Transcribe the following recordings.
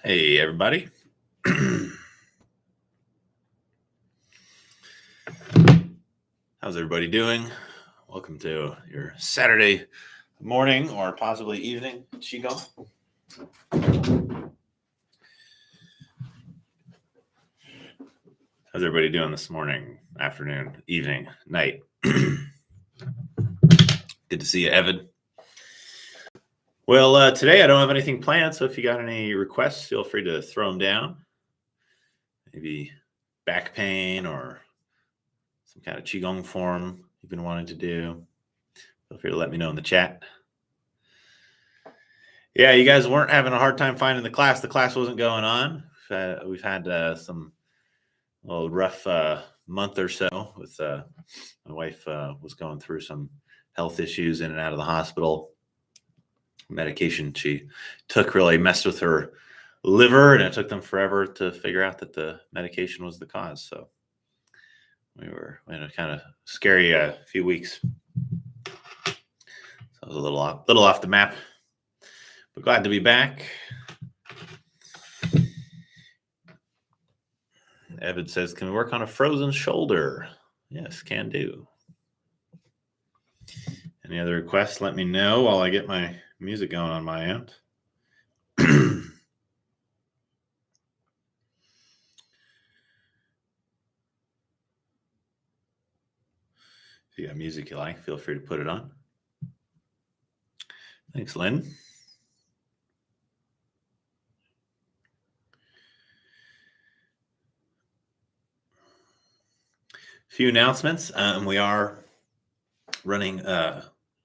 Hey, everybody. How's everybody doing? Welcome to your Saturday morning or possibly evening Qigong. How's everybody doing this morning, afternoon, evening, night? Good to see you, Evan. Well, today I don't have anything planned, so if you got any requests, feel free to throw them down. Maybe back pain or some kind of Qigong form you've been wanting to do. Feel free to let me know in the chat. Yeah, you guys weren't having a hard time finding the class. The class wasn't going on. We've had some rough month or so with my wife was going through some health issues in and out of the hospital. Medication she took really messed with her liver, and it took them forever to figure out that the medication was the cause. So we were in a kind of scary few weeks. So it was a little off the map, but glad to be back. Evan says, can we work on a frozen shoulder? Yes, can do. Any other requests, let me know while I get my music going on my end. If you got music you like, feel free to put it on. Thanks, Lynn. A few announcements. We are running,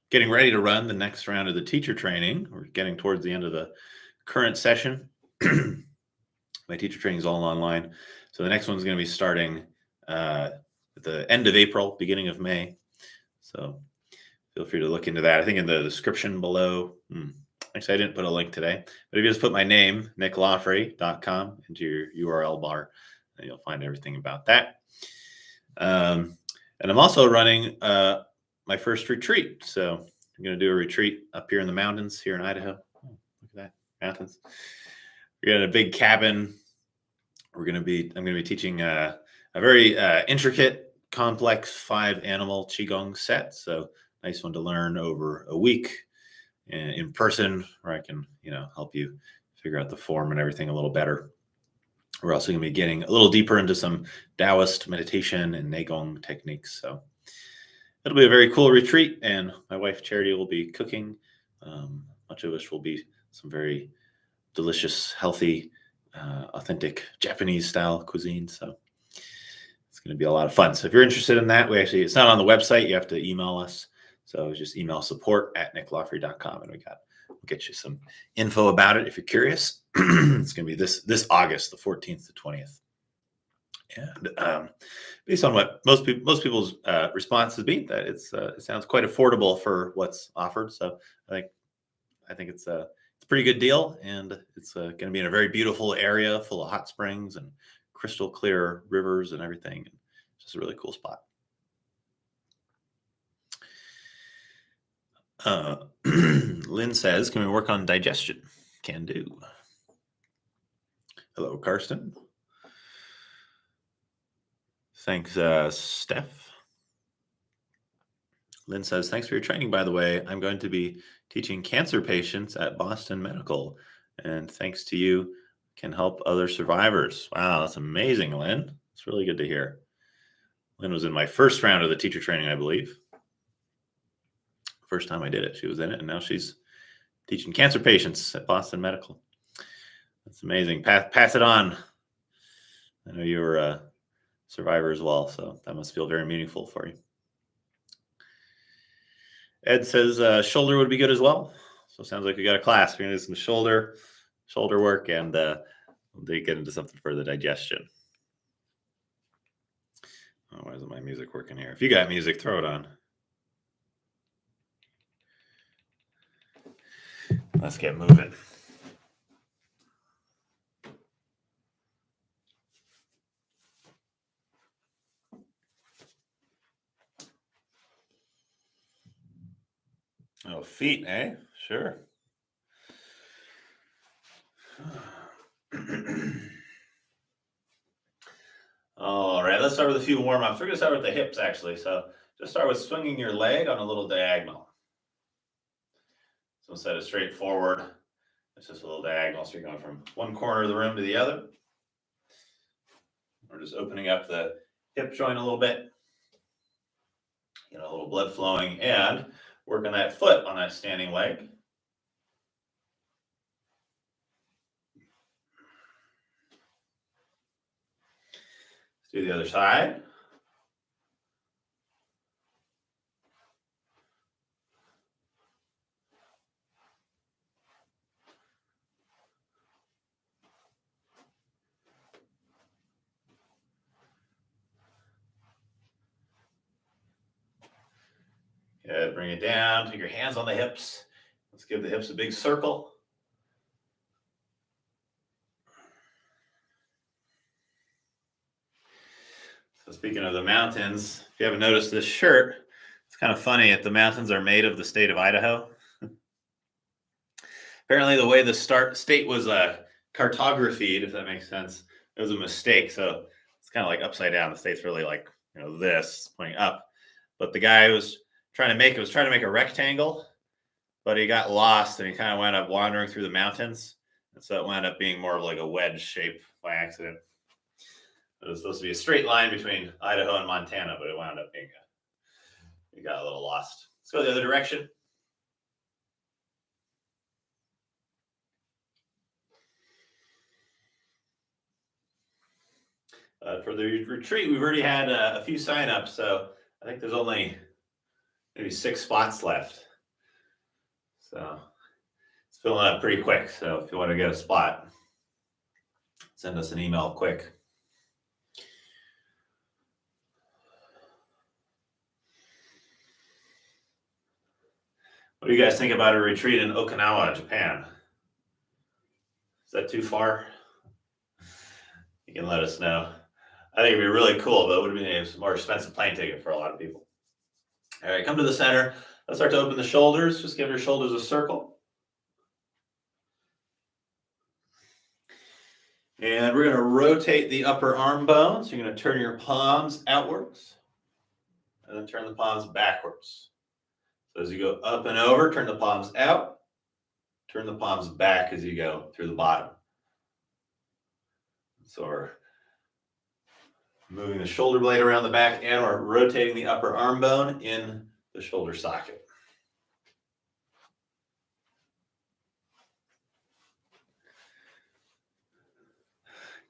getting ready to run the next round of the teacher training. We're getting towards the end of the current session. My teacher training is all online. So the next one's going to be starting at the end of April, beginning of May. So feel free to look into that. I think in the description below. Actually, I didn't put a link today, but if you just put my name, nicklawfrey.com, into your URL bar, and you'll find everything about that. And I'm also running my first retreat. So I'm going to do a retreat up here in the mountains here in Idaho. Oh, look at that, mountains. We're in a big cabin. I'm going to be teaching a very intricate, complex 5-animal Qigong set. So nice one to learn over a week in person, where I can, help you figure out the form and everything a little better. We're also going to be getting a little deeper into some Taoist meditation and Neigong techniques. So it'll be a very cool retreat, and my wife Charity will be cooking. Much of which will be some very delicious, healthy, authentic Japanese style cuisine. So it's going to be a lot of fun. So if you're interested in that, it's not on the website. You have to email us. So just email support@nicklawfrey.com, and we'll get you some info about it if you're curious. It's going to be this August, the 14th to 20th. And based on what most people's response has been, that it sounds quite affordable for what's offered. So I think it's a pretty good deal, and it's going to be in a very beautiful area full of hot springs and crystal clear rivers and everything. It's just a really cool spot. Lynn says, can we work on digestion? Can do. Hello, Karsten. Thanks, Steph. Lynn says, thanks for your training, by the way. I'm going to be teaching cancer patients at Boston Medical, and thanks to you, can help other survivors. Wow, that's amazing, Lynn. It's really good to hear. Lynn was in my first round of the teacher training, I believe. First time I did it, she was in it, and now she's teaching cancer patients at Boston Medical. That's amazing. Pass it on. I know you were a survivor as well, so that must feel very meaningful for you. Ed says shoulder would be good as well. So it sounds like we got a class. We're going to do some shoulder work, and we'll get into something for the digestion. Oh, why isn't my music working here? If you got music, throw it on. Let's get moving. Oh, feet, eh? Sure. All right, let's start with a few warm-ups. We're going to start with the hips, actually. So just start with swinging your leg on a little diagonal. So instead of straight forward, it's just a little diagonal. So you're going from one corner of the room to the other. We're just opening up the hip joint a little bit. A little blood flowing, and working that foot on that standing leg. Let's do the other side. Good, bring it down, take your hands on the hips. Let's give the hips a big circle. So speaking of the mountains, if you haven't noticed this shirt, it's kind of funny that the mountains are made of the state of Idaho. Apparently the way the state was cartographied, if that makes sense, it was a mistake. So it's kind of like upside down. The state's really like, this pointing up. But the guy was trying to make a rectangle, but he got lost and he kind of wound up wandering through the mountains. And so it wound up being more of like a wedge shape by accident. It was supposed to be a straight line between Idaho and Montana, but it wound up being you got a little lost. Let's go the other direction. For the retreat, we've already had a few signups, so I think there's only maybe 6 spots left. So it's filling up pretty quick. So if you want to get a spot, send us an email quick. What do you guys think about a retreat in Okinawa, Japan? Is that too far? You can let us know. I think it'd be really cool, but it would be a more expensive plane ticket for a lot of people. All right, come to the center. Let's start to open the shoulders. Just give your shoulders a circle. And we're going to rotate the upper arm bone. So you're going to turn your palms outwards and then turn the palms backwards. So as you go up and over, turn the palms out. Turn the palms back as you go through the bottom. So we're moving the shoulder blade around the back, and we're rotating the upper arm bone in the shoulder socket.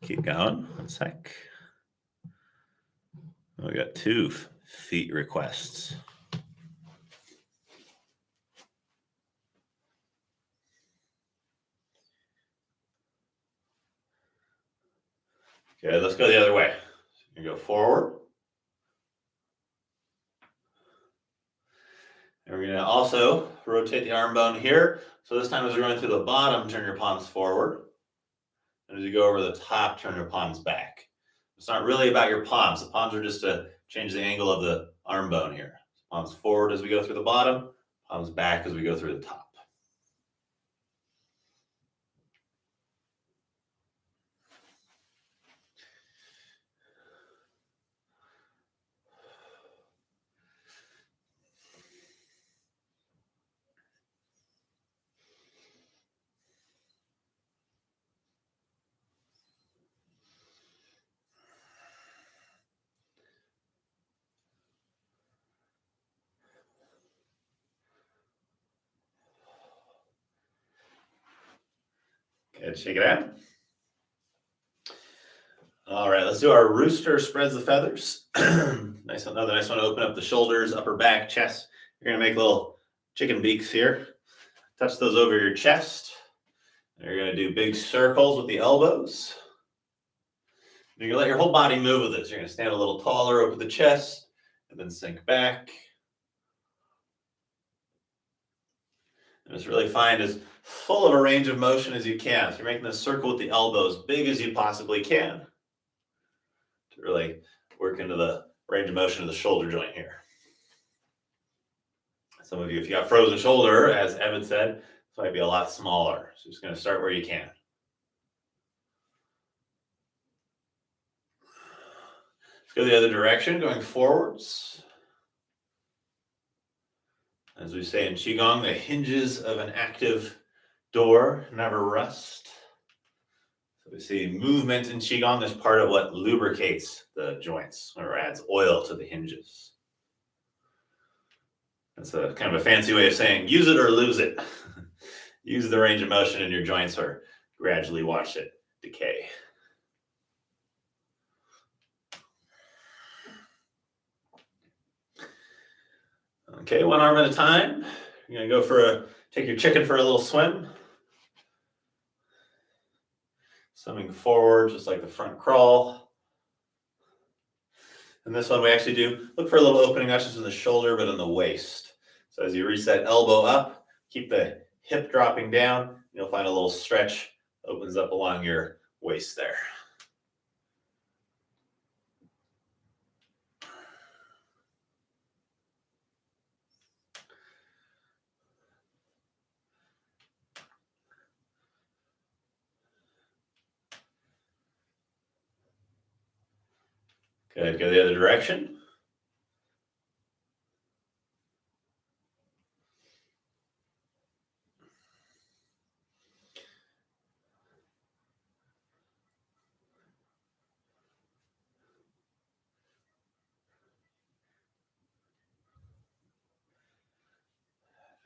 Keep going. 1 sec. We got 2 feet requests. Okay, let's go the other way. So you go forward. And we're going to also rotate the arm bone here. So this time as we're going through the bottom, turn your palms forward. And as you go over the top, turn your palms back. It's not really about your palms. The palms are just to change the angle of the arm bone here. Palms forward as we go through the bottom, palms back as we go through the top. Good, shake it out. All right, let's do our rooster spreads the feathers. Another nice one to open up the shoulders, upper back, chest. You're gonna make little chicken beaks here. Touch those over your chest. You're gonna do big circles with the elbows. You're gonna let your whole body move with this. You're gonna stand a little taller over the chest and then sink back. And just really find as full of a range of motion as you can. So you're making this circle with the elbows big as you possibly can to really work into the range of motion of the shoulder joint here. Some of you, if you got frozen shoulder, as Evan said, this might be a lot smaller. So just going to start where you can. Go the other direction, going forwards. As we say in Qigong, the hinges of an active door never rust. So we see movement in Qigong is part of what lubricates the joints or adds oil to the hinges. That's a kind of a fancy way of saying use it or lose it. Use the range of motion in your joints or gradually watch it decay. Okay, one arm at a time. You're gonna take your chicken for a little swim. Swimming forward, just like the front crawl. And this one we actually do, look for a little opening, not just in the shoulder, but in the waist. So as you reach that elbow up, keep the hip dropping down, you'll find a little stretch opens up along your waist there. Good, go the other direction.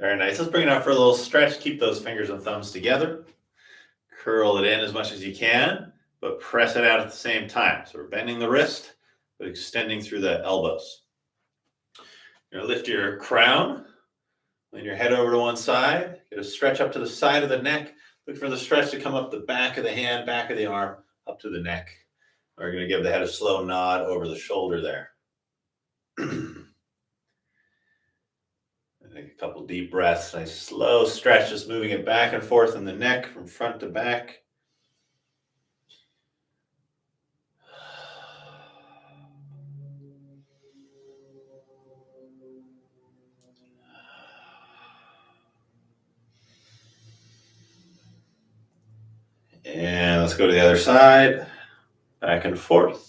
Very nice. Let's bring it out for a little stretch. Keep those fingers and thumbs together. Curl it in as much as you can, but press it out at the same time. So we're bending the wrist, but extending through the elbows. You're gonna lift your crown, lean your head over to one side, get a stretch up to the side of the neck. Look for the stretch to come up the back of the hand, back of the arm, up to the neck. We're gonna give the head a slow nod over the shoulder there. Take a couple deep breaths, nice slow stretch, just moving it back and forth in the neck from front to back. And let's go to the other side, back and forth.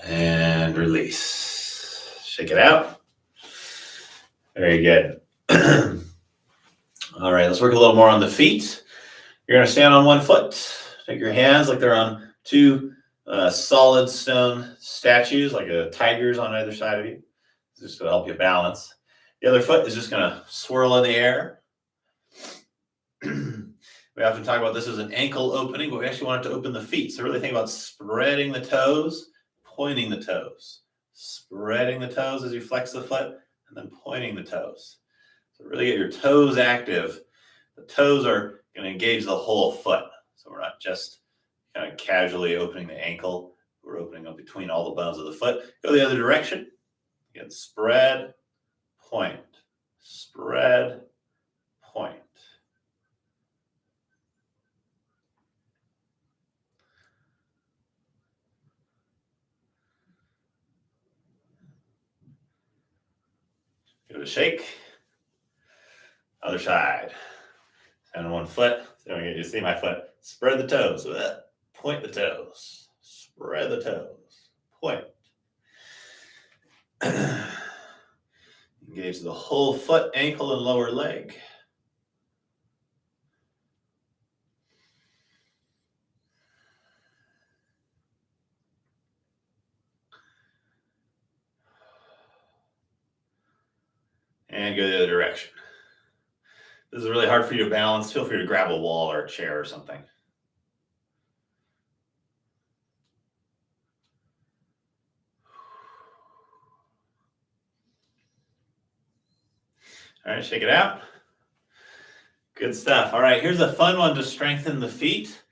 And release. Shake it out. Very good. All right, let's work a little more on the feet. You're going to stand on one foot. Take your hands like they're on two solid stone statues, like a tiger's on either side of you. This is going to help you balance. The other foot is just going to swirl in the air. We often talk about this as an ankle opening, but we actually want it to open the feet. So really think about spreading the toes, pointing the toes. Spreading the toes as you flex the foot, and then pointing the toes. So really get your toes active. The toes are going to engage the whole foot. So we're not just kind of casually opening the ankle. We're opening up between all the bones of the foot. Go the other direction. Again, spread, point. Spread, point. Give it a shake. Other side. Stand on one foot. So you see my foot. Spread the toes. Point the toes. Spread the toes. Point. Engage the whole foot, ankle, and lower leg. And go the other direction. This is really hard for you to balance. Feel free to grab a wall or a chair or something. All right, shake it out. Good stuff. All right, here's a fun one to strengthen the feet.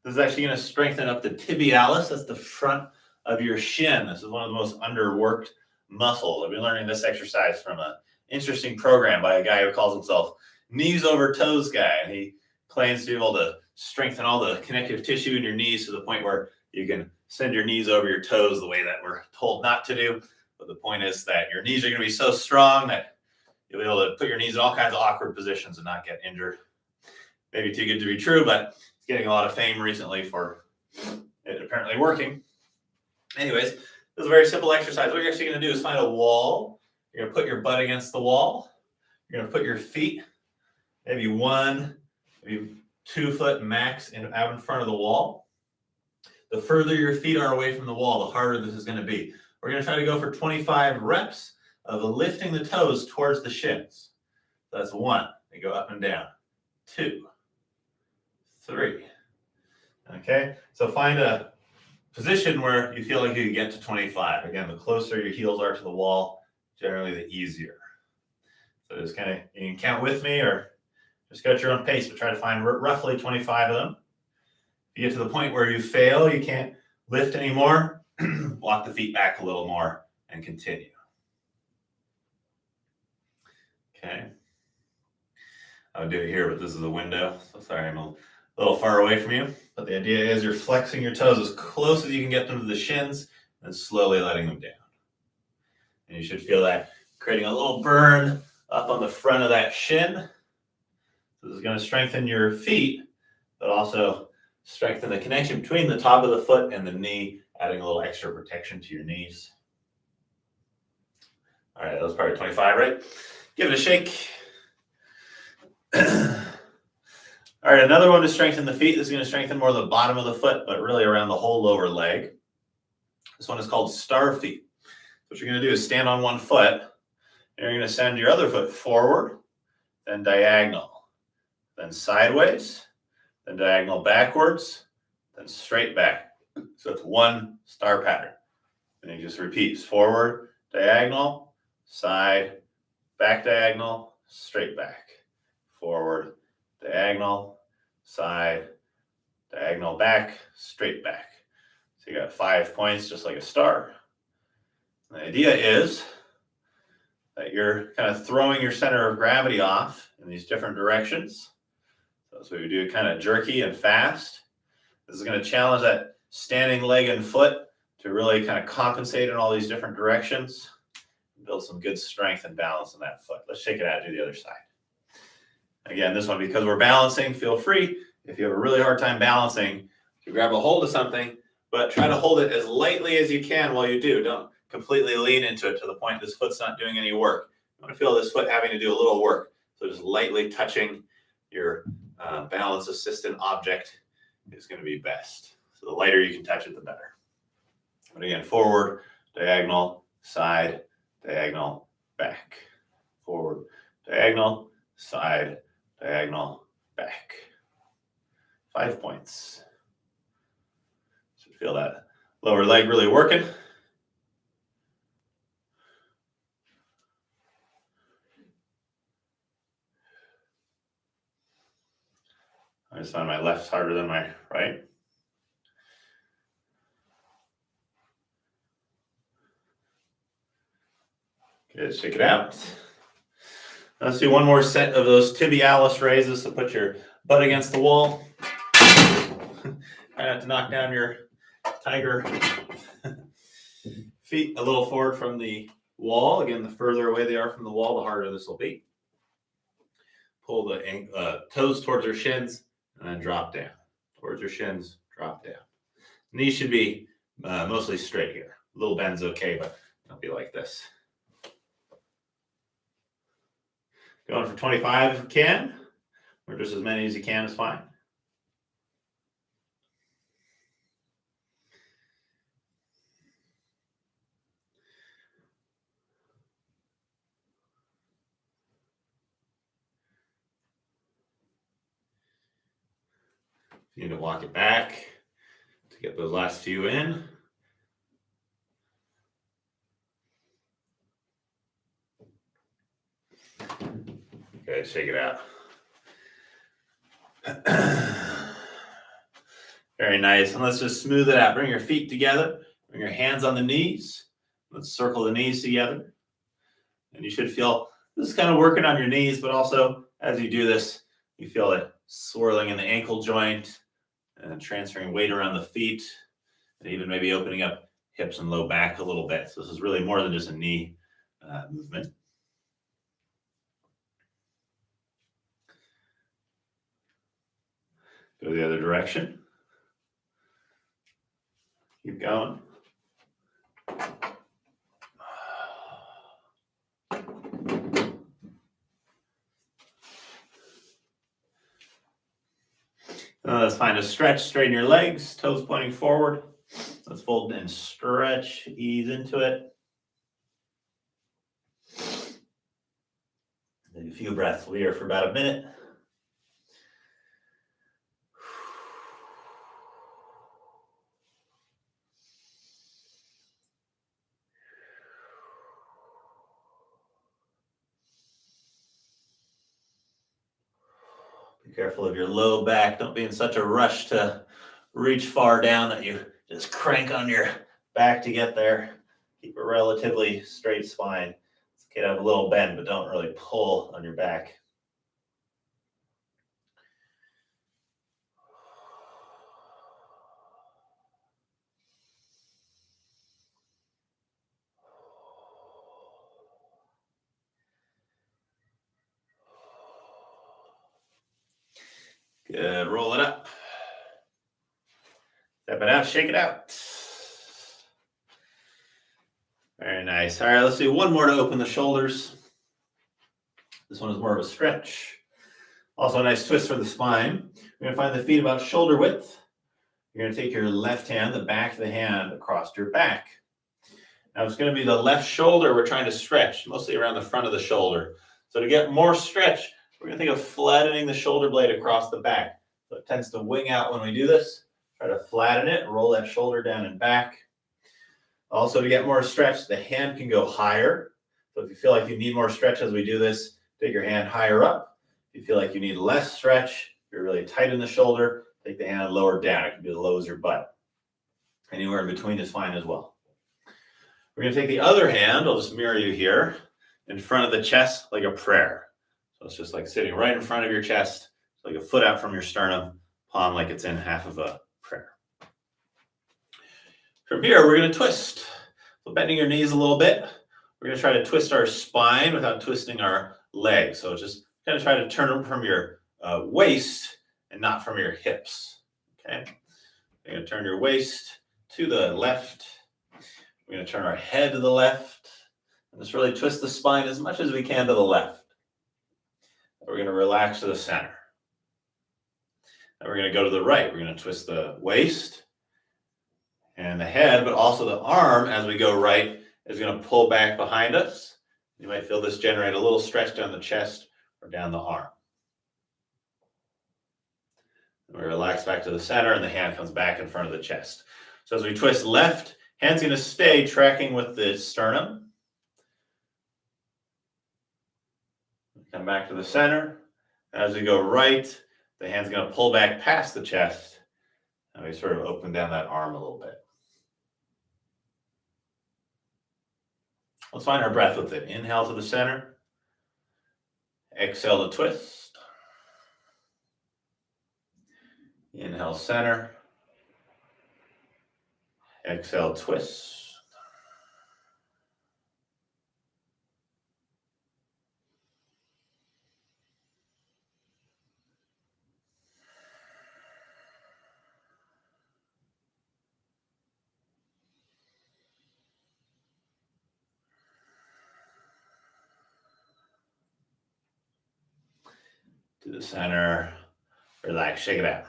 This is actually going to strengthen up the tibialis. That's the front of your shin. This is one of the most underworked muscles. I've been learning this exercise from an interesting program by a guy who calls himself Knees Over Toes Guy. And he claims to be able to strengthen all the connective tissue in your knees to the point where you can send your knees over your toes the way that we're told not to do. But the point is that your knees are going to be so strong that you'll be able to put your knees in all kinds of awkward positions and not get injured. Maybe too good to be true, but it's getting a lot of fame recently for it apparently working. Anyways, this is a very simple exercise. What you're actually going to do is find a wall. You're going to put your butt against the wall. You're going to put your feet maybe 1, maybe 2 foot max out in front of the wall. The further your feet are away from the wall, the harder this is going to be. We're going to try to go for 25 reps of lifting the toes towards the shins. So that's 1. They go up and down. 2, 3. Okay, so find a position where you feel like you can get to 25. Again, the closer your heels are to the wall, generally the easier. So just kind of, you can count with me or just go at your own pace, but try to find roughly 25 of them. If you get to the point where you fail, you can't lift anymore, walk the feet back a little more and continue. Okay. I would do it here, but this is a window. So sorry, I'm a little far away from you. But the idea is you're flexing your toes as close as you can get them to the shins and slowly letting them down. And you should feel that creating a little burn up on the front of that shin. So this is going to strengthen your feet, but also strengthen the connection between the top of the foot and the knee, adding a little extra protection to your knees. All right, that was probably 25, right? Give it a shake. All right, another one to strengthen the feet. This is going to strengthen more the bottom of the foot, but really around the whole lower leg. This one is called star feet. What you're going to do is stand on one foot, and you're going to send your other foot forward, then diagonal, then sideways, then diagonal backwards, then straight back. So it's one star pattern. And it just repeats forward, diagonal, side, back diagonal, straight back, forward, diagonal, side, diagonal back, straight back. So you got 5 points, just like a star. The idea is that you're kind of throwing your center of gravity off in these different directions. So we do it kind of jerky and fast. This is going to challenge that standing leg and foot to really kind of compensate in all these different directions. Build some good strength and balance in that foot. Let's shake it out, do the other side. Again, this one, because we're balancing, feel free, if you have a really hard time balancing, to grab a hold of something, but try to hold it as lightly as you can while you do. Don't completely lean into it to the point this foot's not doing any work. You want to feel this foot having to do a little work. So just lightly touching your balance assistant object is going to be best. So the lighter you can touch it, the better. But again, forward, diagonal, side, diagonal, back. Forward, diagonal, side, diagonal, back. 5 points. Should feel that lower leg really working. I just find my left's harder than my right. Good, shake it out. Let's do one more set of those tibialis raises. So put your butt against the wall. Try not to knock down your tiger feet a little forward from the wall. Again, the further away they are from the wall, the harder this will be. Pull the toes towards your shins and then drop down. Towards your shins, drop down. Knees should be mostly straight here. A little bend's okay, but don't be like this. Going for 25 if you can, or just as many as you can is fine. You need to walk it back to get those last few in. Good, shake it out. Very nice. And let's just smooth it out. Bring your feet together. Bring your hands on the knees. Let's circle the knees together. And you should feel this is kind of working on your knees, but also as you do this, you feel it swirling in the ankle joint and transferring weight around the feet, and even maybe opening up hips and low back a little bit. So this is really more than just a knee movement. Go the other direction. Keep going. Let's find a stretch, straighten your legs, toes pointing forward. Let's fold and stretch, ease into it. Take a few breaths here for about a minute. Be careful of your low back. Don't be in such a rush to reach far down that you just crank on your back to get there. Keep a relatively straight spine. It's okay to have a little bend, but don't really pull on your back. Good. Roll it up. Step it out. Shake it out. Very nice. All right, let's do one more to open the shoulders. This one is more of a stretch. Also a nice twist for the spine. We're going to find the feet about shoulder width. You're going to take your left hand, the back of the hand, across your back. Now it's going to be the left shoulder we're trying to stretch, mostly around the front of the shoulder. So to get more stretch, we're going to think of flattening the shoulder blade across the back. So it tends to wing out when we do this. Try to flatten it, roll that shoulder down and back. Also, to get more stretch, the hand can go higher. So if you feel like you need more stretch as we do this, take your hand higher up. If you feel like you need less stretch, you're really tight in the shoulder, take the hand lower down. It can be as low as your butt. Anywhere in between is fine as well. We're going to take the other hand, I'll just mirror you here, in front of the chest like a prayer. So it's just like sitting right in front of your chest, like a foot out from your sternum, palm like it's in half of a prayer. From here, we're going to twist. So bending your knees a little bit. We're going to try to twist our spine without twisting our legs. So just kind of try to turn them from your waist and not from your hips. Okay. You're going to turn your waist to the left. We're going to turn our head to the left. And just really twist the spine as much as we can to the left. We're going to relax to the center. Then we're going to go to the right. We're going to twist the waist and the head, but also the arm as we go right is going to pull back behind us. You might feel this generate a little stretch down the chest or down the arm. And we relax back to the center and the hand comes back in front of the chest. So as we twist left, hand's going to stay tracking with the sternum. Come back to the center. As we go right, the hand's going to pull back past the chest. And we sort of open down that arm a little bit. Let's find our breath with it. Inhale to the center. Exhale to twist. Inhale, center. Exhale, twist. To the center. Relax, shake it out.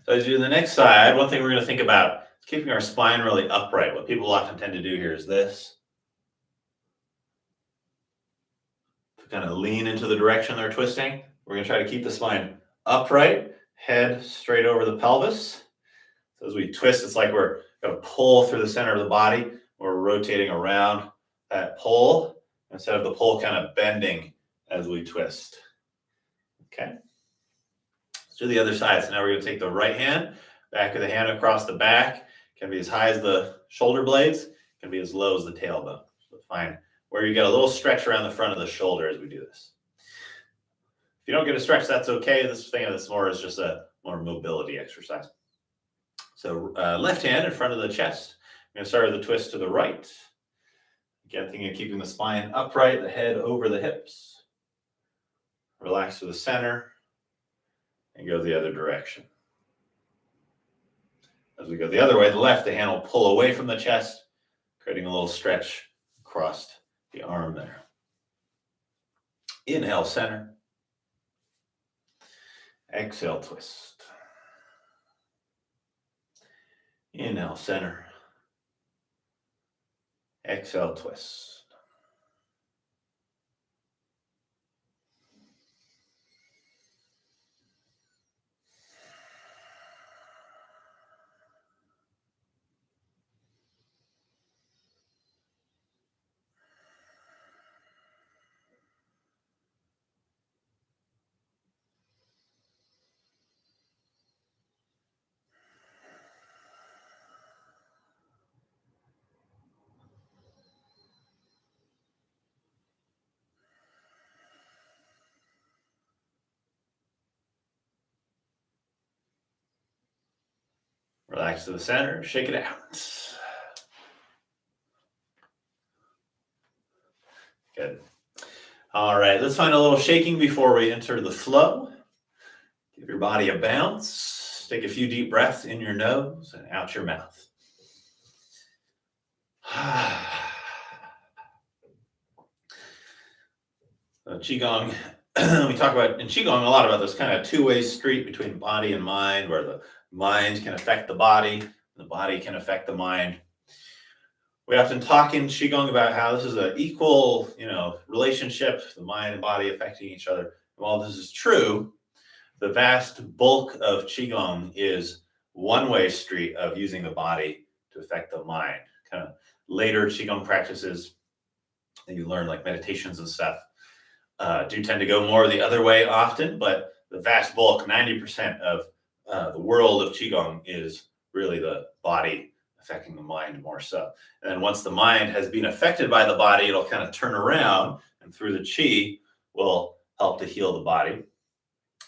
So as you do the next side, one thing we're going to think about is keeping our spine really upright. What people often tend to do here is this. To kind of lean into the direction they're twisting. We're going to try to keep the spine upright, head straight over the pelvis. So as we twist, it's like we're going to pull through the center of the body. We're rotating around that pole instead of the pole kind of bending as we twist. Okay. Let's do the other side. So now we're going to take the right hand, back of the hand across the back. Can be as high as the shoulder blades, can be as low as the tailbone. So find where you get a little stretch around the front of the shoulder as we do this. If you don't get a stretch, that's okay. This thing of this more is just a more mobility exercise. So left hand in front of the chest. I'm going to start with a twist to the right. Again, thinking of keeping the spine upright, the head over the hips. Relax to the center and go the other direction. As we go the other way, the left, the hand will pull away from the chest, creating a little stretch across the arm there. Inhale, center. Exhale, twist. Inhale, center. Exhale, twist. Relax to the center, shake it out. Good. All right, let's find a little shaking before we enter the flow. Give your body a bounce. Take a few deep breaths in your nose and out your mouth. Qigong, we talk about in Qigong a lot about this kind of two-way street between body and mind, where the mind can affect the body can affect the mind. We often talk in Qigong about how this is an equal, relationship, the mind and body affecting each other. While this is true, the vast bulk of Qigong is one-way street of using the body to affect the mind. Kind of later Qigong practices that you learn, like meditations and stuff, do tend to go more the other way often, but the vast bulk, 90% of the world of Qigong is really the body affecting the mind more so. And then once the mind has been affected by the body, it'll kind of turn around and through the Qi will help to heal the body.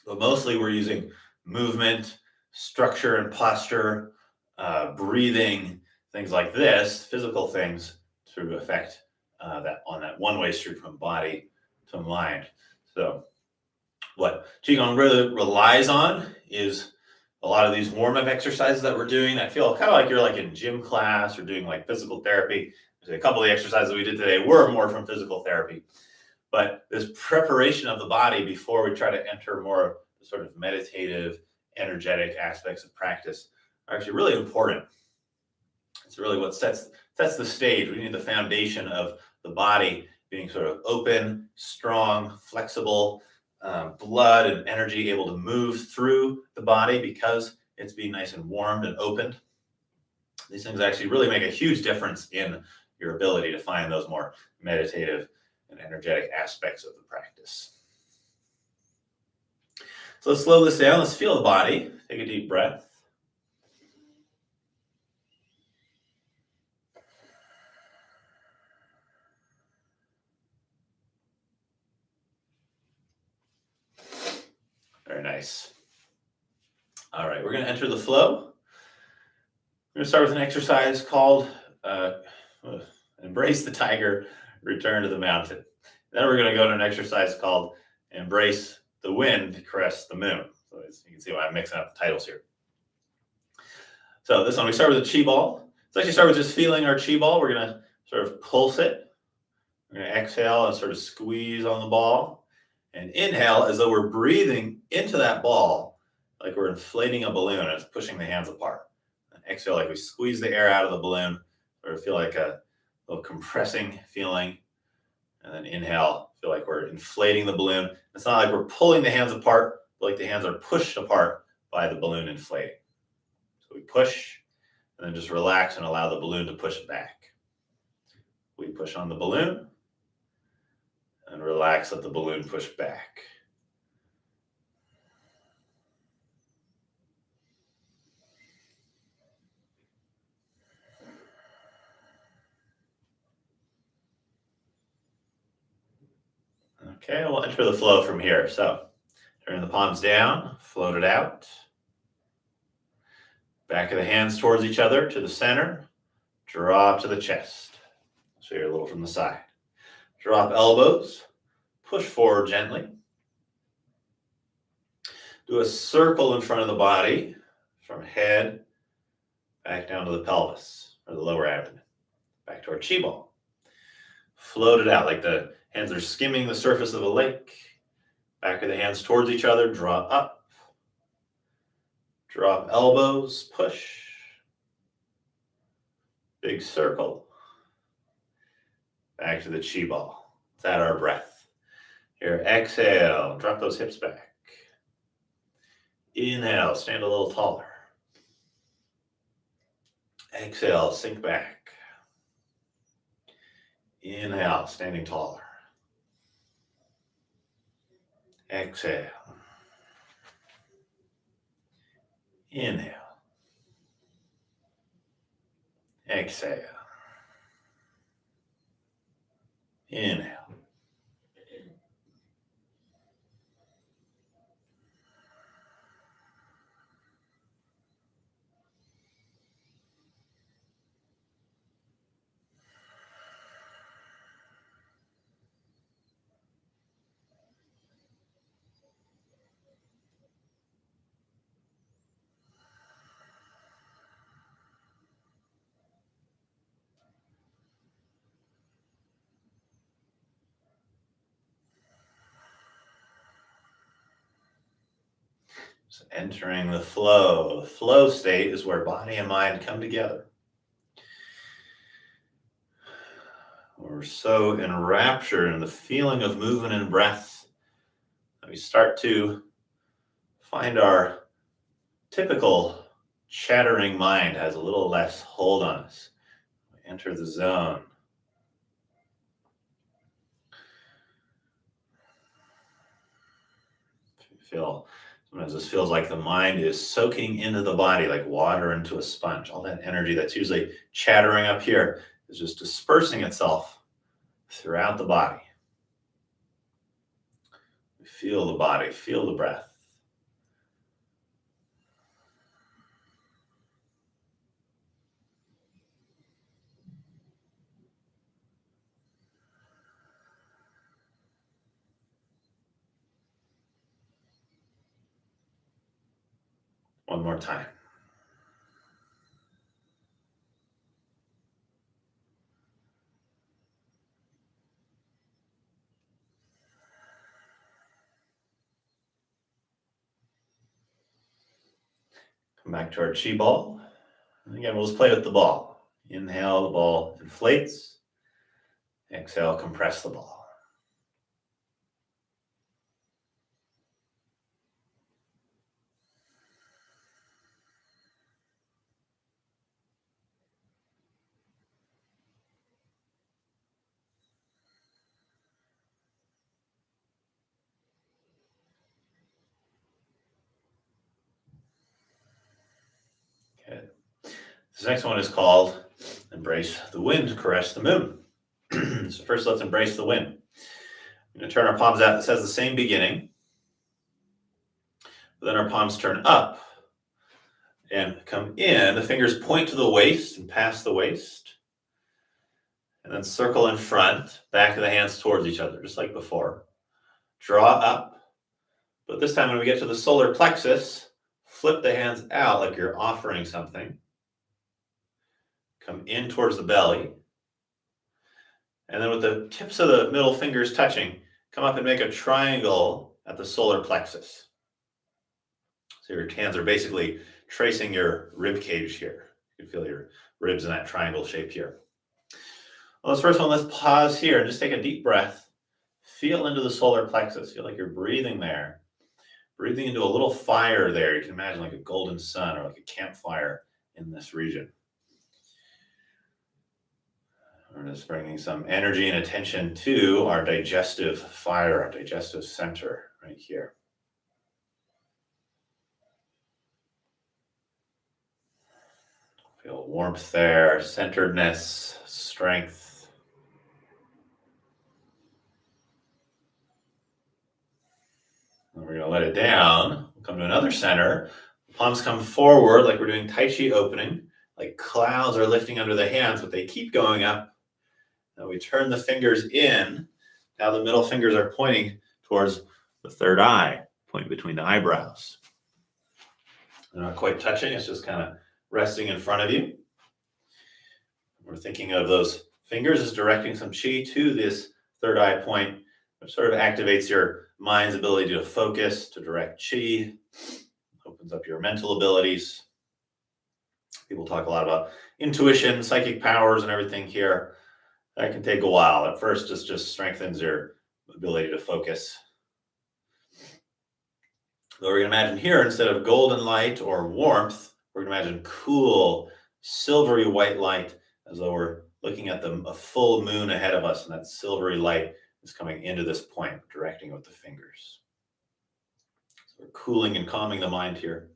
But mostly we're using movement, structure and posture, breathing, things like this, physical things to affect that on that one-way street from body to mind. So what Qigong really relies on is a lot of these warm-up exercises that we're doing that feel kind of like you're like in gym class or doing like physical therapy. A couple of the exercises we did today were more from physical therapy. But this preparation of the body before we try to enter more of the sort of meditative, energetic aspects of practice are actually really important. It's really what sets the stage. We need the foundation of the body being sort of open, strong, flexible, blood and energy able to move through the body because it's being nice and warmed and opened. These things actually really make a huge difference in your ability to find those more meditative and energetic aspects of the practice. So let's slow this down. Let's feel the body. Take a deep breath. Very nice. All right, we're going to enter the flow. We're going to start with an exercise called Embrace the Tiger, Return to the Mountain. Then we're going to go to an exercise called Embrace the Wind, Crest the Moon. So as you can see why I'm mixing up the titles here. So this one, we start with a Qi ball. Let's actually start with just feeling our Qi ball. We're going to sort of pulse it. We're going to exhale and sort of squeeze on the ball. And inhale as though we're breathing into that ball, like we're inflating a balloon and it's pushing the hands apart. And exhale like we squeeze the air out of the balloon, or feel like a little compressing feeling. And then inhale, feel like we're inflating the balloon. It's not like we're pulling the hands apart, but like the hands are pushed apart by the balloon inflating. So we push and then just relax and allow the balloon to push back. We push on the balloon and relax, let the balloon push back. Okay, we'll enter the flow from here. So turn the palms down, float it out. Back of the hands towards each other to the center. Drop to the chest. So you're a little from the side. Drop elbows. Push forward gently. Do a circle in front of the body from head back down to the pelvis or the lower abdomen. Back to our chi ball. Float it out like the hands are skimming the surface of a lake. Back of the hands towards each other. Drop up. Drop elbows. Push. Big circle. Back to the chi ball. Let's add our breath. Here, exhale. Drop those hips back. Inhale, stand a little taller. Exhale, sink back. Inhale, standing taller. Exhale. Inhale. Exhale. Inhale. So entering the flow. The flow state is where body and mind come together. We're so enraptured in the feeling of movement and breath that we start to find our typical chattering mind has a little less hold on us. We enter the zone. Sometimes this feels like the mind is soaking into the body like water into a sponge. All that energy that's usually chattering up here is just dispersing itself throughout the body. Feel the body, feel the breath. One more time. Come back to our chi ball. And again, we'll just play with the ball. Inhale, the ball inflates. Exhale, compress the ball. Okay. This next one is called Embrace the Wind, Caress the Moon. So first, let's embrace the wind. I'm going to turn our palms out. This has the same beginning. But then our palms turn up and come in. The fingers point to the waist and past the waist. And then circle in front, back of the hands towards each other, just like before. Draw up. But this time when we get to the solar plexus, flip the hands out like you're offering something. Come in towards the belly. And then with the tips of the middle fingers touching, come up and make a triangle at the solar plexus. So your hands are basically tracing your rib cage here. You can feel your ribs in that triangle shape here. Well, this first one, let's pause here and just take a deep breath. Feel into the solar plexus. Feel like you're breathing there. Breathing into a little fire there. You can imagine like a golden sun or like a campfire in this region. We're just bringing some energy and attention to our digestive fire, our digestive center right here. Feel warmth there, centeredness, strength. we're going to let it down. We'll come to another center. Palms come forward like we're doing Tai Chi opening. Like clouds are lifting under the hands, but they keep going up. Now we turn the fingers in. Now the middle fingers are pointing towards the third eye, pointing between the eyebrows. They're not quite touching, it's just kind of resting in front of you. We're thinking of those fingers as directing some chi to this third eye point, which sort of activates your mind's ability to focus, to direct chi, opens up your mental abilities. People talk a lot about intuition, psychic powers, and everything here. That can take a while. At first, it just strengthens your ability to focus. So we're going to imagine here, instead of golden light or warmth, we're going to imagine cool, silvery white light, as though we're looking at a full moon ahead of us, and that silvery light is coming into this point, directing with the fingers. So we're cooling and calming the mind here.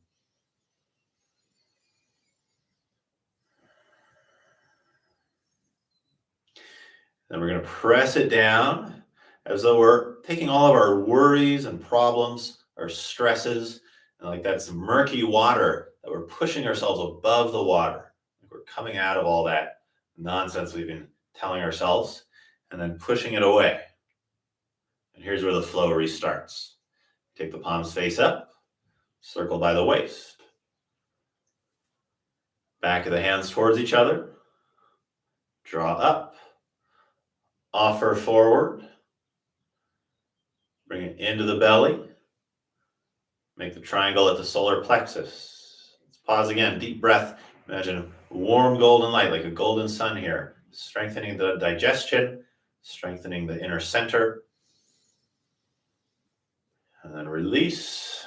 Then we're going to press it down as though we're taking all of our worries and problems, our stresses, and like that's murky water that we're pushing ourselves above the water. Like we're coming out of all that nonsense we've been telling ourselves and then pushing it away. And here's where the flow restarts. Take the palms face up, circle by the waist. Back of the hands towards each other. Draw up. Offer forward. Bring it into the belly. Make the triangle at the solar plexus. Let's pause again. Deep breath. Imagine warm golden light, like a golden sun here. Strengthening the digestion, strengthening the inner center. And then release.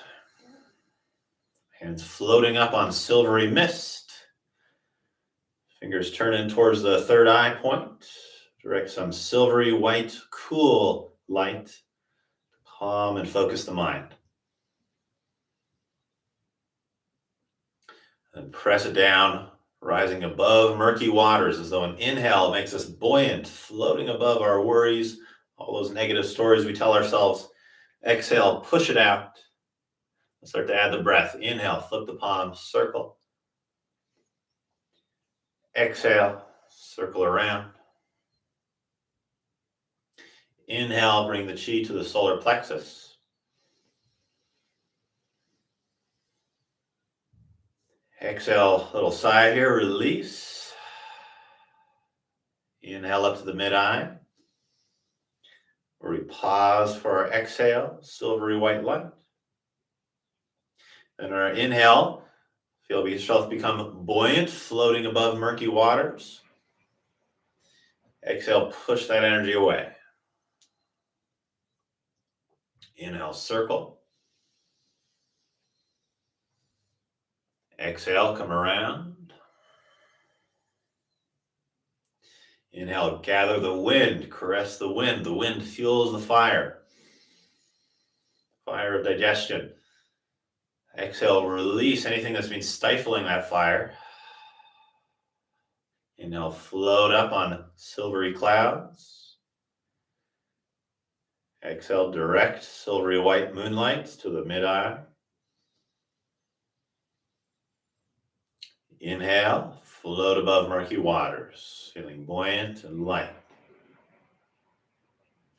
Hands floating up on silvery mist. Fingers turn in towards the third eye point. Direct some silvery white, cool light to calm and focus the mind. And press it down, rising above murky waters, as though an inhale makes us buoyant, floating above our worries, all those negative stories we tell ourselves. Exhale, push it out. Let's start to add the breath. Inhale, flip the palms, circle. Exhale, circle around. Inhale, bring the chi to the solar plexus. Exhale, little sigh here, release. Inhale up to the mid-eye. Where we pause for our exhale, silvery white light. And our inhale, feel yourself become buoyant, floating above murky waters. Exhale, push that energy away. Inhale, circle. Exhale, come around. Inhale, gather the wind, caress the wind. The wind fuels the fire. Fire of digestion. Exhale, release anything that's been stifling that fire. Inhale, float up on silvery clouds. Exhale, direct silvery white moonlight to the mid-eye. Inhale, float above murky waters, feeling buoyant and light.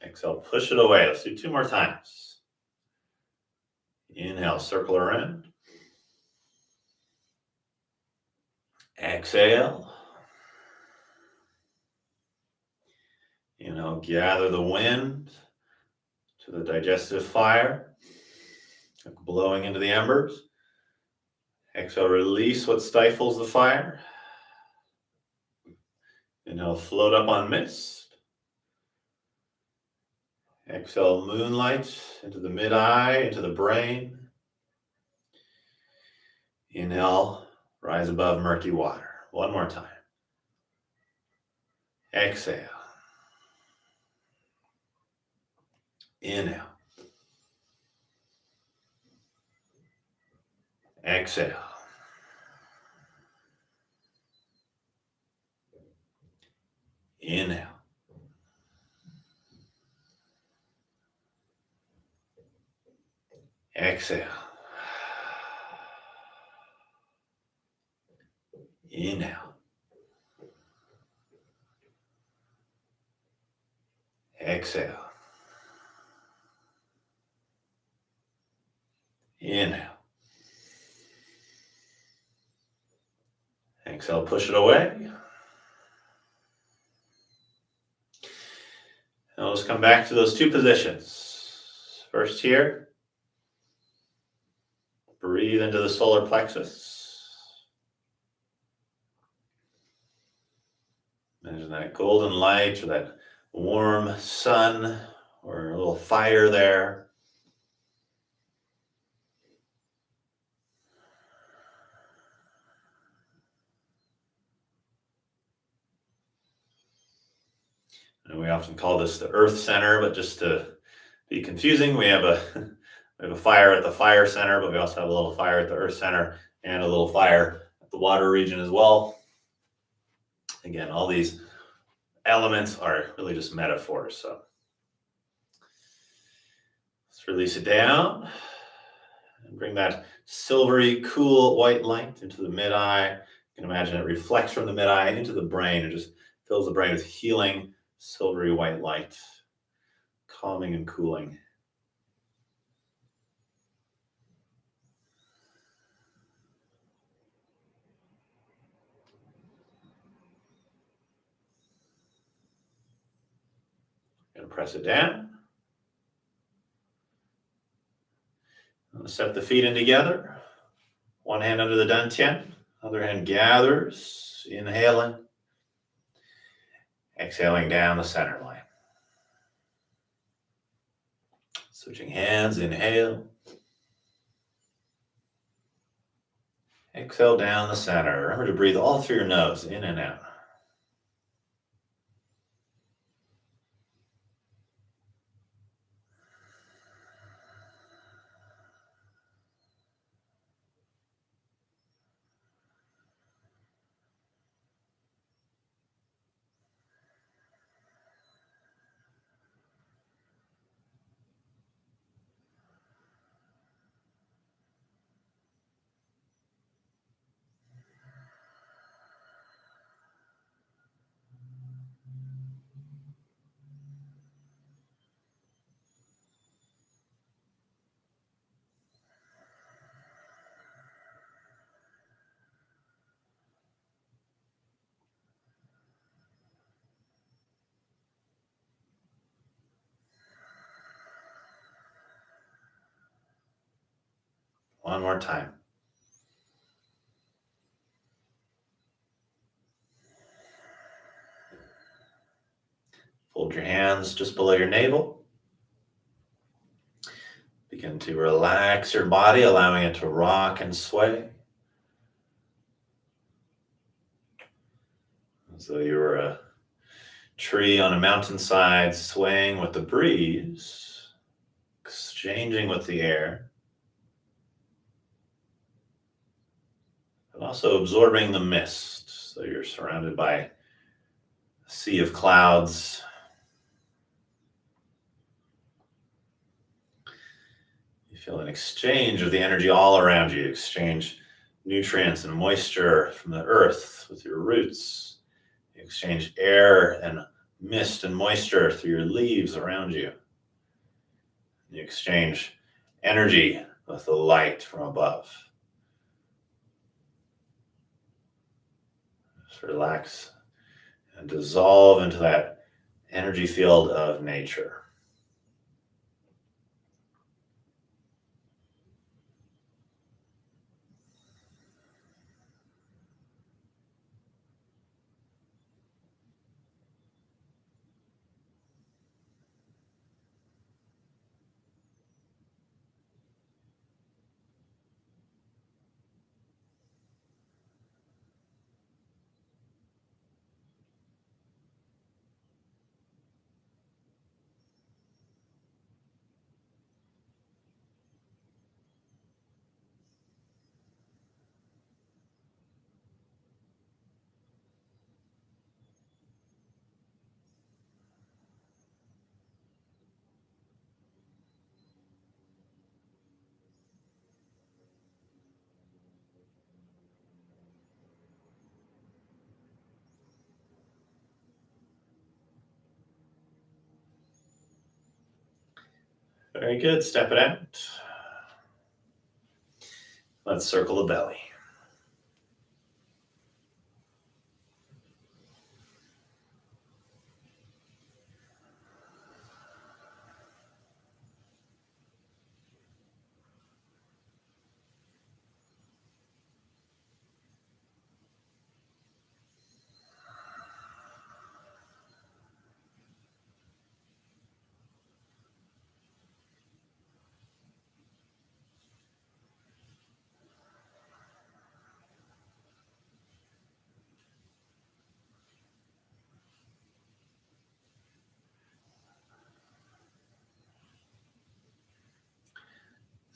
Exhale, push it away. Let's do 2 more times. Inhale, circle around. Exhale. Inhale, gather the wind to the digestive fire, blowing into the embers. Exhale, release what stifles the fire. Inhale, float up on mist. Exhale, moonlight into the mid-eye, into the brain. Inhale, rise above murky water. 1 more time. Exhale. Inhale. Exhale. Inhale. Exhale. Inhale. Exhale. Inhale. Exhale, push it away. Now let's come back to those two positions. First here, breathe into the solar plexus. Imagine that golden light or that warm sun or a little fire there. And we often call this the earth center, but just to be confusing, we have a fire at the fire center, but we also have a little fire at the earth center and a little fire at the water region as well. Again, all these elements are really just metaphors. So let's release it down and bring that silvery, cool white light into the mid-eye. You can imagine it reflects from the mid-eye into the brain and just fills the brain with healing, silvery white light, calming and cooling. Going to press it down. Step the feet in together. One hand under the dantian, other hand gathers, inhaling, exhaling down the center line. Switching hands, inhale. Exhale down the center. Remember to breathe all through your nose, in and out. One more time. Fold your hands just below your navel. Begin to relax your body, allowing it to rock and sway. As though you were a tree on a mountainside swaying with the breeze, exchanging with the air, but also absorbing the mist. So you're surrounded by a sea of clouds. You feel an exchange of the energy all around you. Exchange nutrients and moisture from the earth with your roots. You exchange air and mist and moisture through your leaves around you. You exchange energy with the light from above. Just relax and dissolve into that energy field of nature. Very good. Step it out. Let's circle the belly.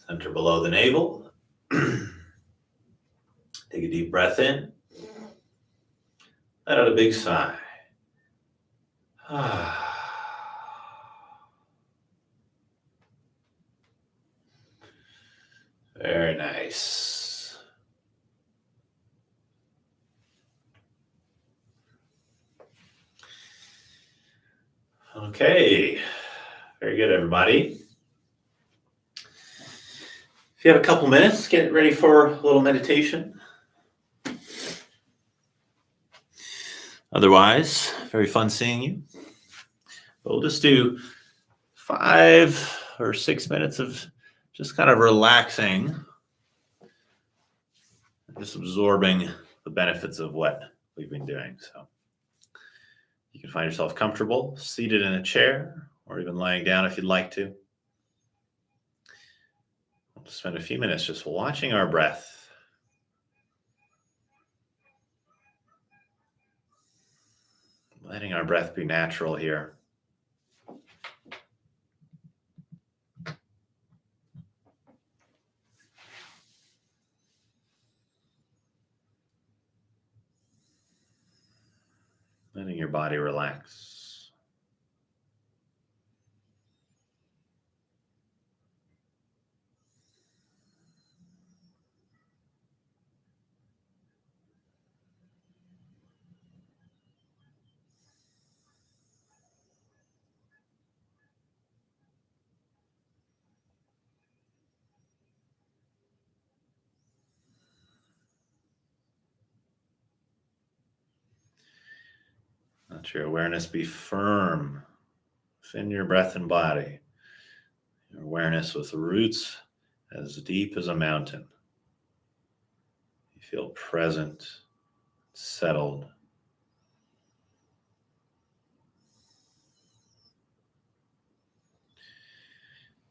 Center below the navel. Take a deep breath in. Let out a big sigh. Very nice. Okay. Very good, everybody. If you have a couple minutes, get ready for a little meditation. Otherwise, very fun seeing you. But we'll just do 5 or 6 minutes of just kind of relaxing, just absorbing the benefits of what we've been doing. So you can find yourself comfortable, seated in a chair, or even lying down if you'd like to. We'll just spend a few minutes just watching our breath. Letting our breath be natural here. Letting your body relax. Let your awareness be firm within your breath and body. Your awareness with roots as deep as a mountain. You feel present, settled.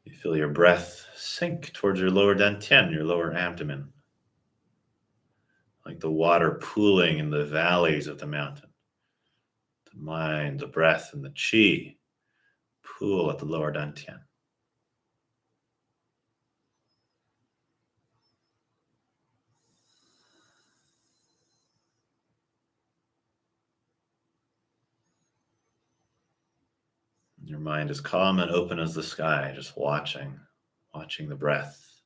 You feel your breath sink towards your lower dantian, your lower abdomen, like the water pooling in the valleys of the mountain. The mind, the breath, and the chi pool at the lower dantian. Your mind is calm and open as the sky, just watching the breath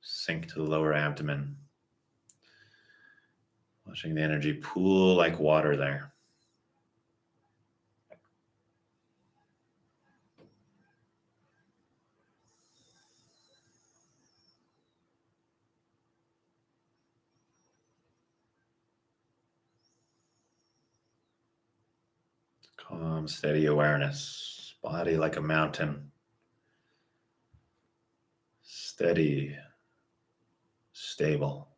sink to the lower abdomen, watching the energy pool like water there. Calm, steady awareness, body like a mountain, steady, stable,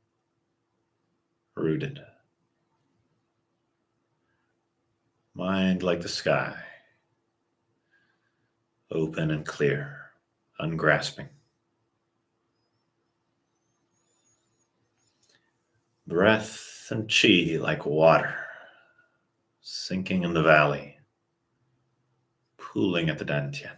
rooted. Mind like the sky, open and clear, ungrasping. Breath and chi like water, sinking in the valley, pooling at the dantian.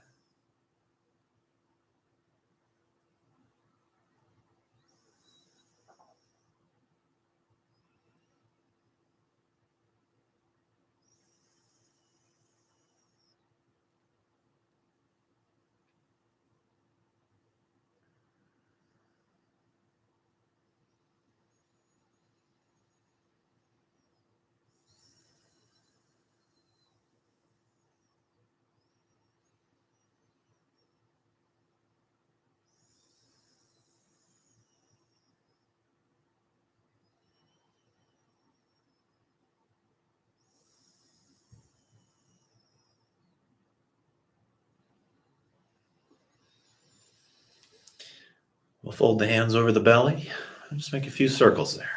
We'll fold the hands over the belly and just make a few circles there.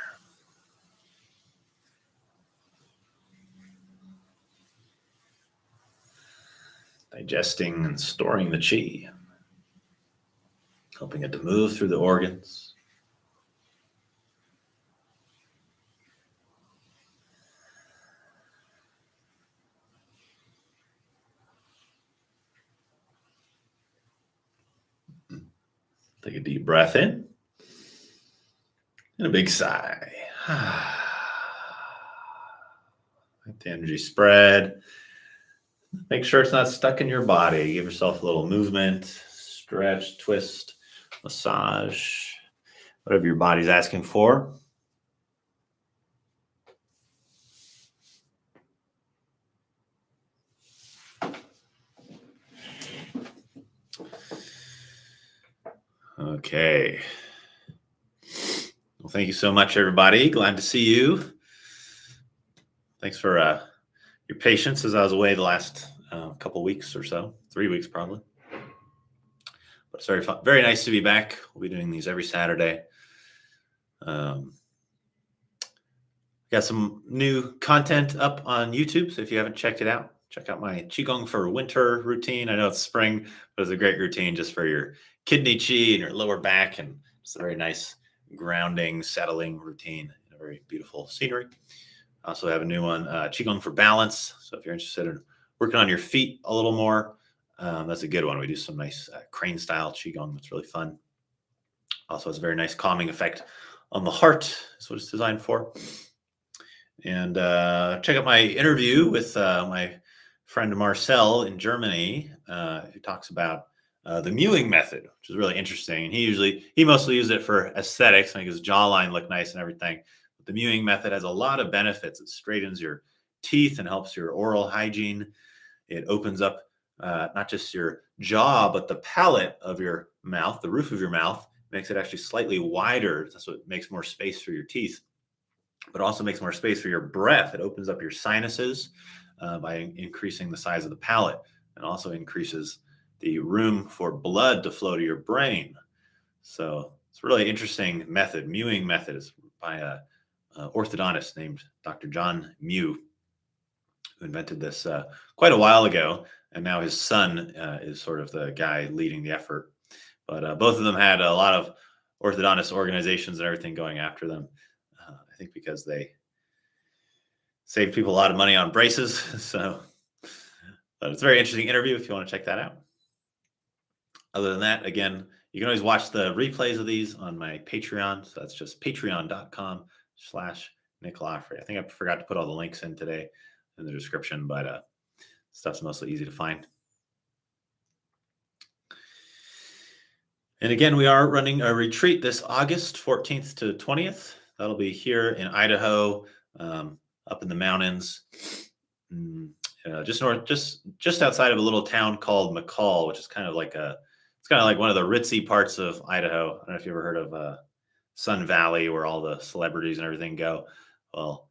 Digesting and storing the qi, helping it to move through the organs. Take a deep breath in and a big sigh. Let the energy spread. Make sure it's not stuck in your body. Give yourself a little movement, stretch, twist, massage, whatever your body's asking for. Okay. Well, thank you so much, everybody. Glad to see you. Thanks for your patience as I was away the last couple weeks or so, 3 weeks probably. But it's very fun, very nice to be back. We'll be doing these every Saturday. Got some new content up on YouTube, so if you haven't checked it out, check out my Qigong for winter routine. I know it's spring, but it's a great routine just for your kidney qi and your lower back, and it's a very nice grounding, settling routine and a very beautiful scenery. I also have a new one, Qigong for balance. So if you're interested in working on your feet a little more, that's a good one. We do some nice crane style Qigong. That's really fun. Also has a very nice calming effect on the heart. That's what it's designed for. And check out my interview with my friend Marcel in Germany, who talks about the Mewing Method, which is really interesting. And he mostly uses it for aesthetics, make his jawline look nice and everything. But the Mewing Method has a lot of benefits. It straightens your teeth and helps your oral hygiene. It opens up not just your jaw, but the palate of your mouth, the roof of your mouth, makes it actually slightly wider. That's what makes more space for your teeth, but also makes more space for your breath. It opens up your sinuses by increasing the size of the palate, and also increases the room for blood to flow to your brain. So it's a really interesting method. Mewing Method is by a orthodontist named Dr. John Mew, who invented this quite a while ago, and now his son is sort of the guy leading the effort. But both of them had a lot of orthodontist organizations and everything going after them. I think because they saved people a lot of money on braces. So, but it's a very interesting interview if you want to check that out. Other than that, again, you can always watch the replays of these on my Patreon. So that's just patreon.com/Nick Laffrey. I think I forgot to put all the links in today in the description, but stuff's mostly easy to find. And again, we are running a retreat this August 14th to 20th. That'll be here in Idaho, up in the mountains, just north, just outside of a little town called McCall, which is kind of like one of the ritzy parts of Idaho. I don't know if you ever heard of Sun Valley, where all the celebrities and everything go. Well,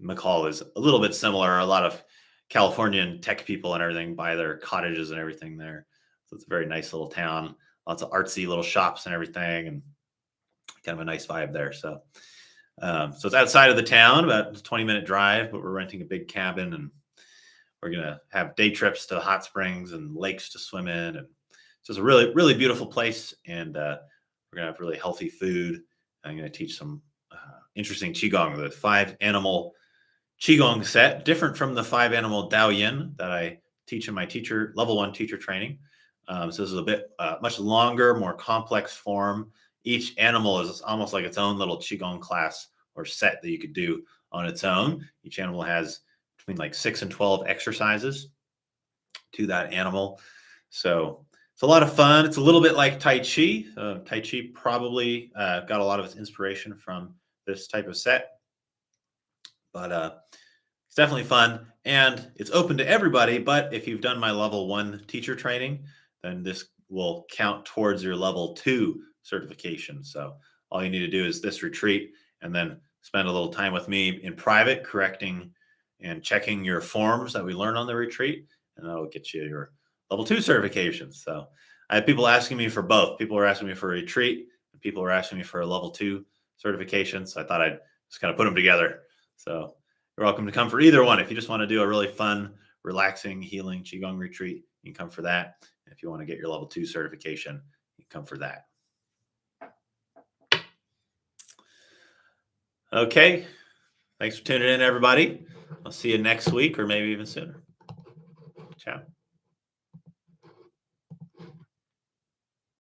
McCall is a little bit similar. A lot of Californian tech people and everything buy their cottages and everything there. So it's a very nice little town. Lots of artsy little shops and everything, and kind of a nice vibe there. So it's outside of the town, about a 20-minute drive, but we're renting a big cabin, and we're going to have day trips to hot springs and lakes to swim in. And so it's a really, really beautiful place. And we're going to have really healthy food. I'm going to teach some interesting Qigong, the 5-animal Qigong set, different from the 5-animal Daoyin that I teach in my level 1 teacher training. So this is a bit much longer, more complex form. Each animal is almost like its own little Qigong class or set that you could do on its own. Each animal has between like 6 and 12 exercises to that animal. So it's a lot of fun. It's a little bit like Tai Chi. Tai Chi probably got a lot of its inspiration from this type of set. But it's definitely fun. And it's open to everybody. But if you've done my level 1 teacher training, then this will count towards your level 2 certification. So all you need to do is this retreat, and then spend a little time with me in private, correcting and checking your forms that we learn on the retreat, and that'll get you your level 2 certification. So I have people asking me for both. People are asking me for a retreat, and people are asking me for a level 2 certification. So I thought I'd just kind of put them together. So you're welcome to come for either one. If you just want to do a really fun, relaxing, healing Qigong retreat, you can come for that. If you want to get your level 2 certification, you can come for that. Okay. Thanks for tuning in, everybody. I'll see you next week or maybe even sooner. Ciao.